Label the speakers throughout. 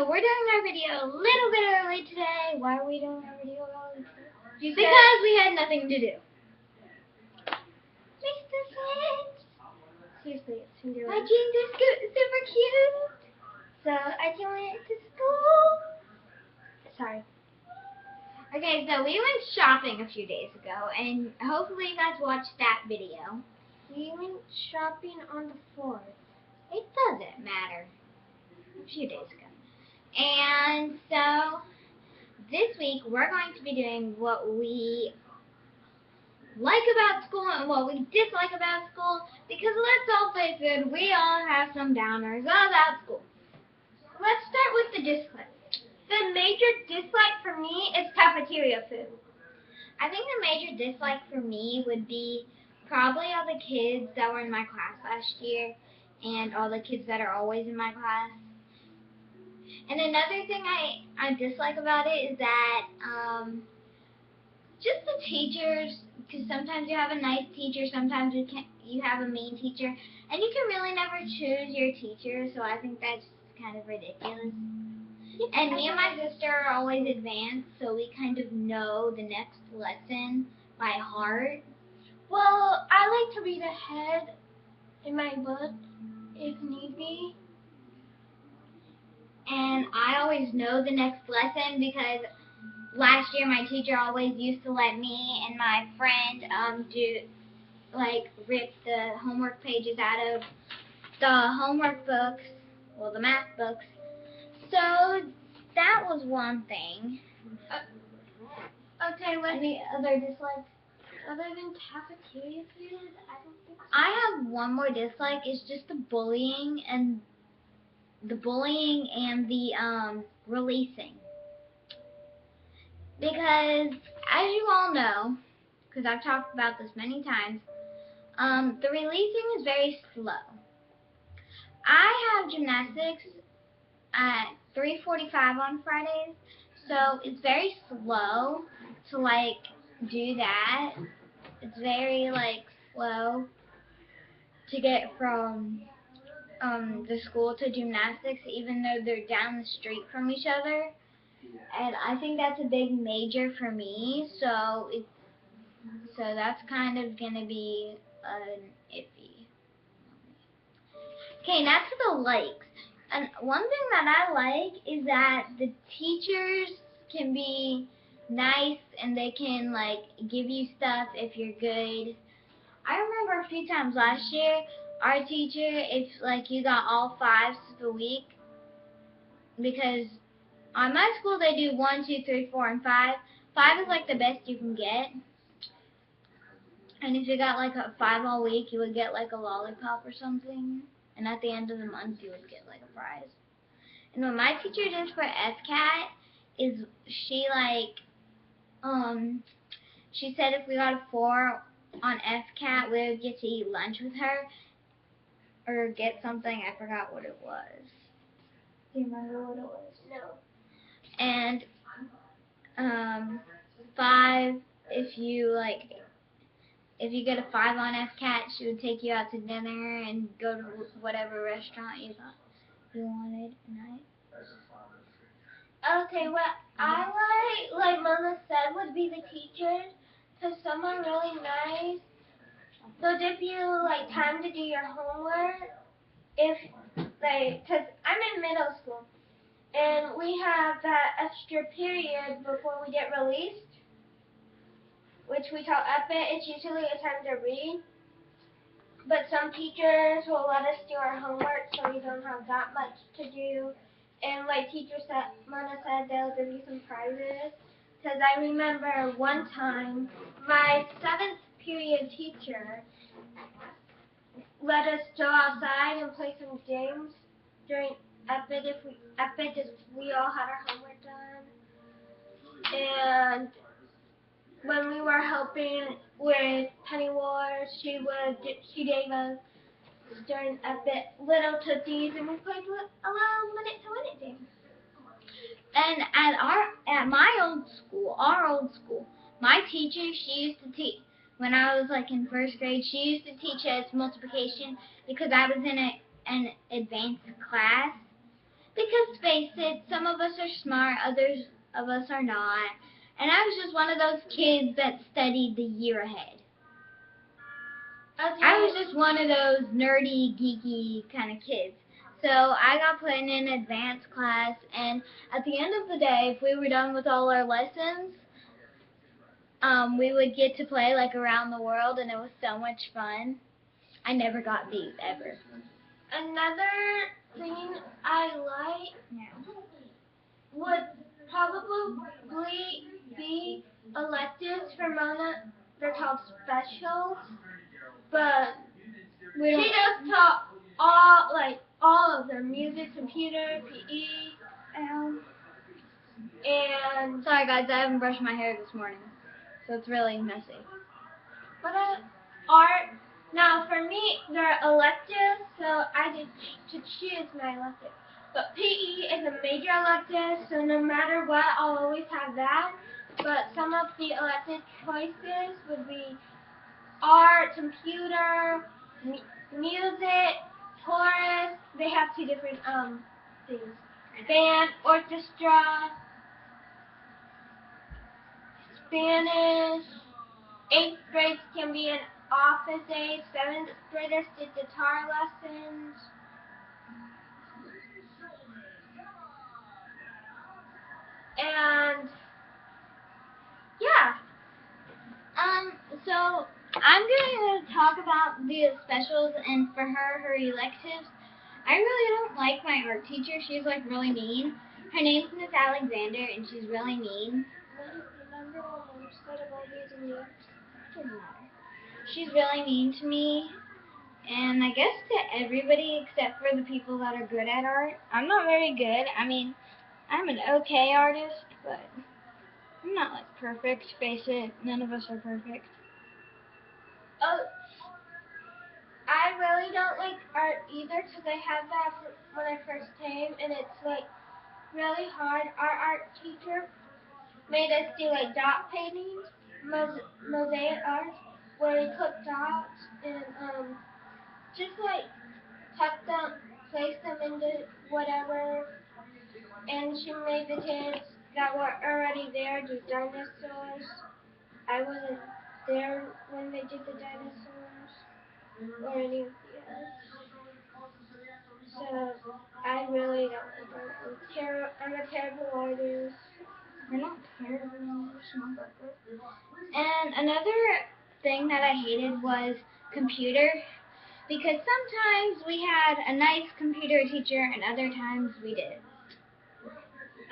Speaker 1: So we're doing our video a little bit early today. Why are we doing our video early today?
Speaker 2: Because we had nothing to do.
Speaker 1: Mr. Flint!
Speaker 2: Seriously, it's Cinderella.
Speaker 1: My jeans are super cute. So I can wear it to school.
Speaker 2: Sorry.
Speaker 1: Okay, so we went shopping a few days ago, and hopefully you guys watched that video.
Speaker 2: We went shopping on the 4th.
Speaker 1: It doesn't matter. A few days ago. And so this week we're going to be doing what we like about school and what we dislike about school, because let's all face it, we all have some downers about school.
Speaker 2: Let's start with the dislike. The major dislike for me is cafeteria food.
Speaker 1: I think the major dislike for me would be probably all the kids that were in my class last year and all the kids that are always in my class. And another thing I dislike about it is that just the teachers, because sometimes you have a nice teacher, sometimes you have a mean teacher, and you can really never choose your teacher, so I think that's kind of ridiculous. And me and my sister are always advanced, so we kind of know the next lesson by heart.
Speaker 2: Well, I like to read ahead in my book if need be.
Speaker 1: And I always know the next lesson because last year my teacher always used to let me and my friend rip the homework pages out of the homework books, well, the math books. So that was one thing.
Speaker 2: Okay,
Speaker 1: Any other dislikes?
Speaker 2: other than cafeteria food, I don't think so.
Speaker 1: I have one more dislike. It's just the bullying and the releasing. Because as you all know, because I've talked about this many times, the releasing is very slow. I have gymnastics at 3:45 on Fridays, so it's very slow to do that. It's very slow to get from the school to gymnastics, even though they're down the street from each other. And I think that's a big major for me, so that's kind of gonna be an iffy. Okay, now to the likes. And one thing that I like is that the teachers can be nice and they can give you stuff if you're good. I remember a few times last year, our teacher, if you got all 5s the week, because on my school they do 1, 2, 3, 4, and 5. 5 is the best you can get. And if you got a 5 all week, you would get a lollipop or something. And at the end of the month, you would get a prize. And what my teacher did for FCAT is she she said if we got a 4 on FCAT, we would get to eat lunch with her or get something. I forgot what it was. Do you remember what it was?
Speaker 2: No.
Speaker 1: And 5, if you get a 5 on FCAT, she would take you out to dinner and go to whatever restaurant you thought you wanted at night.
Speaker 2: Okay, what I like Mama said, would be the teachers, because some are really nice. They'll give you time to do your homework, because I'm in middle school, and we have that extra period before we get released, which we call EPIT. It's usually a time to read, but some teachers will let us do our homework so we don't have that much to do. And Mona said they'll give you some prizes. Because I remember one time, my 7th period teacher let us go outside and play some games during EPIT if we all had our homework done. And when we were helping with Penny Wars, she gave us during EPIT little tootsies, and we played a little minute-to-minute game.
Speaker 1: And at my old school, our old school, my teacher, she used to teach, when I was in 1st grade, she used to teach us multiplication because I was in an advanced class. Because face it, some of us are smart, others of us are not. And I was just one of those kids that studied the year ahead.
Speaker 2: Okay.
Speaker 1: I was just one of those nerdy, geeky kind of kids. So I got put in an advanced class, and at the end of the day, if we were done with all our lessons, we would get to play like around the world, and it was so much fun. I never got beat ever.
Speaker 2: Another thing I like would probably be electives for Mona. They're called specials, but
Speaker 1: We
Speaker 2: she
Speaker 1: don't.
Speaker 2: just taught all of them: music, computer, PE, and
Speaker 1: Sorry guys, I haven't brushed my hair this morning, so it's really messy.
Speaker 2: what art. Now for me, they're electives, so I get to choose my elective. But PE is a major elective, so no matter what, I'll always have that. But some of the elective choices would be art, computer, music, chorus. They have two different things. Band, orchestra, Spanish. 8th grade can be an office day. 7th graders did guitar lessons. And yeah.
Speaker 1: So I'm going to talk about the specials, and for her electives. I really don't like my art teacher. She's like really mean. Her name's Miss Alexander, and she's really mean.
Speaker 2: Remember when we started all these in the
Speaker 1: Doesn't matter. She's really mean to me, and I guess to everybody except for the people that are good at art. I'm not very good. I mean, I'm an okay artist, but I'm not like perfect. Face it, none of us are perfect.
Speaker 2: Oh, I really don't like art either because I had that when I first came, and it's like really hard. Our art teacher made us do like dot paintings, mosaic art, where we put dots and just like tuck them, place them into whatever. And she made the kids that were already there do dinosaurs. I wasn't there when they did the dinosaurs or any of the others. So I really don't like art. I'm a terrible artist.
Speaker 1: We're not terrible. And another thing that I hated was computer, because sometimes we had a nice computer teacher and other times we didn't.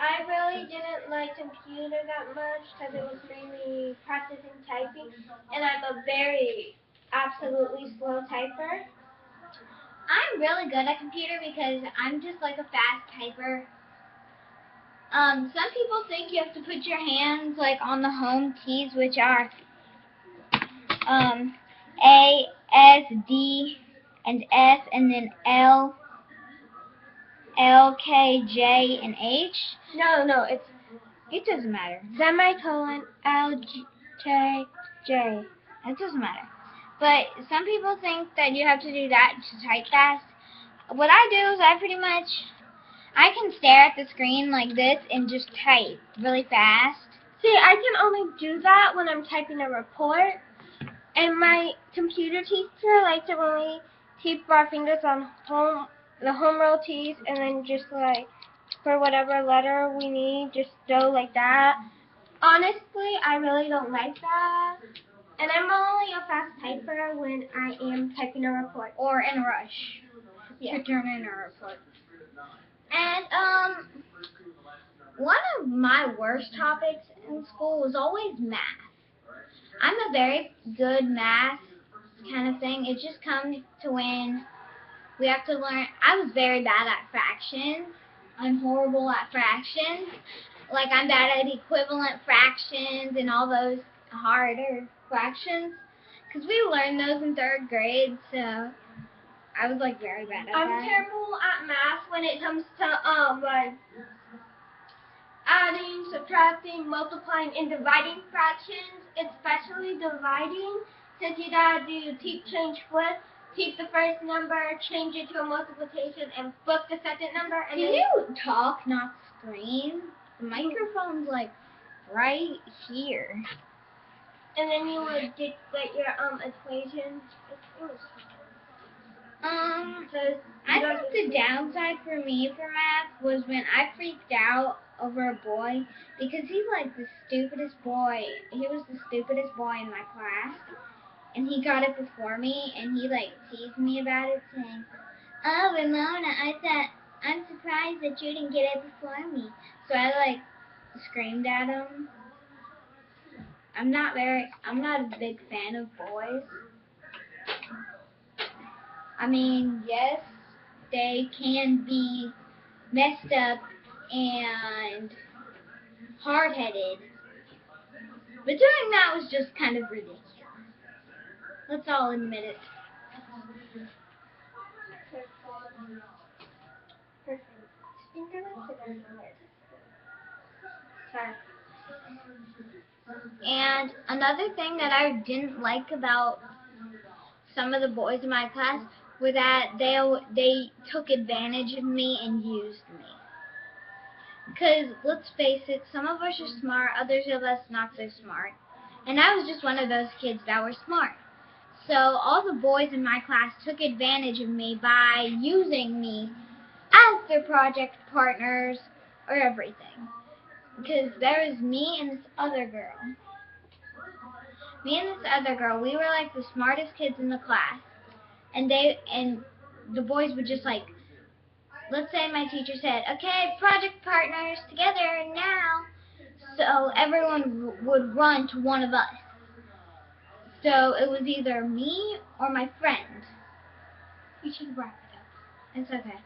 Speaker 2: I really didn't like computer that much because it was mainly practicing typing, and I'm a very absolutely slow typer.
Speaker 1: I'm really good at computer because I'm just like a fast typer. Some people think you have to put your hands like on the home keys, which are A, S, D, and F, and then L, K, J, and H.
Speaker 2: No,
Speaker 1: It doesn't matter.
Speaker 2: semicolon L, J, J.
Speaker 1: It doesn't matter. But some people think that you have to do that to type fast. What I do is I can stare at the screen like this and just type really fast.
Speaker 2: See, I can only do that when I'm typing a report, and my computer teacher likes it when we keep our fingers on the home row keys, and then just like for whatever letter we need, just go like that. Honestly, I really don't like that. And I'm only a fast typer when I am typing a report.
Speaker 1: Or in a rush.
Speaker 2: Yeah.
Speaker 1: To turn in a report. And one of my worst topics in school was always math. I'm a very good math kind of thing. It just comes to when we have to learn. I was very bad at fractions. I'm horrible at fractions. Like I'm bad at equivalent fractions and all those harder fractions. Because we learned those in 3rd grade, so I was like very bad at
Speaker 2: I'm
Speaker 1: that.
Speaker 2: terrible at math when it comes to like adding, subtracting, multiplying, and dividing fractions, especially dividing, since you gotta do keep, change, flip. keep the first number, change it to a multiplication, and flip the second number, and
Speaker 1: Can
Speaker 2: then
Speaker 1: you talk, not scream? The microphone's like right here.
Speaker 2: and then you would get your equation. So
Speaker 1: I think the downside for me for math was when I freaked out over a boy because he's like the stupidest boy. He was the stupidest boy in my class, and he got it before me, and he like teased me about it, saying, "Oh, Ramona, I'm surprised that you didn't get it before me." So I like screamed at him. I'm not a big fan of boys. I mean, yes, they can be messed up and hard-headed, but doing that was just kind of ridiculous. Let's all admit it.
Speaker 2: Perfect. Sorry.
Speaker 1: And another thing that I didn't like about some of the boys in my class were that they took advantage of me and used me. Because, let's face it, some of us are smart, others of us not so smart. And I was just one of those kids that were smart. So all the boys in my class took advantage of me by using me as their project partners or everything. Because there was me and this other girl. Me and this other girl, we were like the smartest kids in the class. And the boys would just like, let's say my teacher said, "Okay, project partners together now." So everyone would run to one of us. So it was either me or my friend.
Speaker 2: You should wrap it up.
Speaker 1: It's okay.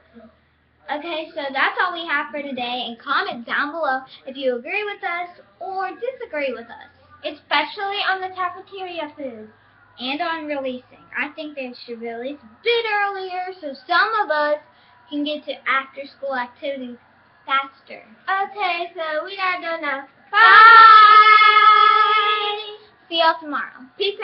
Speaker 1: Okay, so that's all we have for today. And comment down below if you agree with us or disagree with us.
Speaker 2: Especially on the cafeteria food.
Speaker 1: And on releasing. I think they should release a bit earlier so some of us can get to after-school activities faster.
Speaker 2: Okay, so we gotta go now.
Speaker 1: Bye! See y'all tomorrow.
Speaker 2: Peace.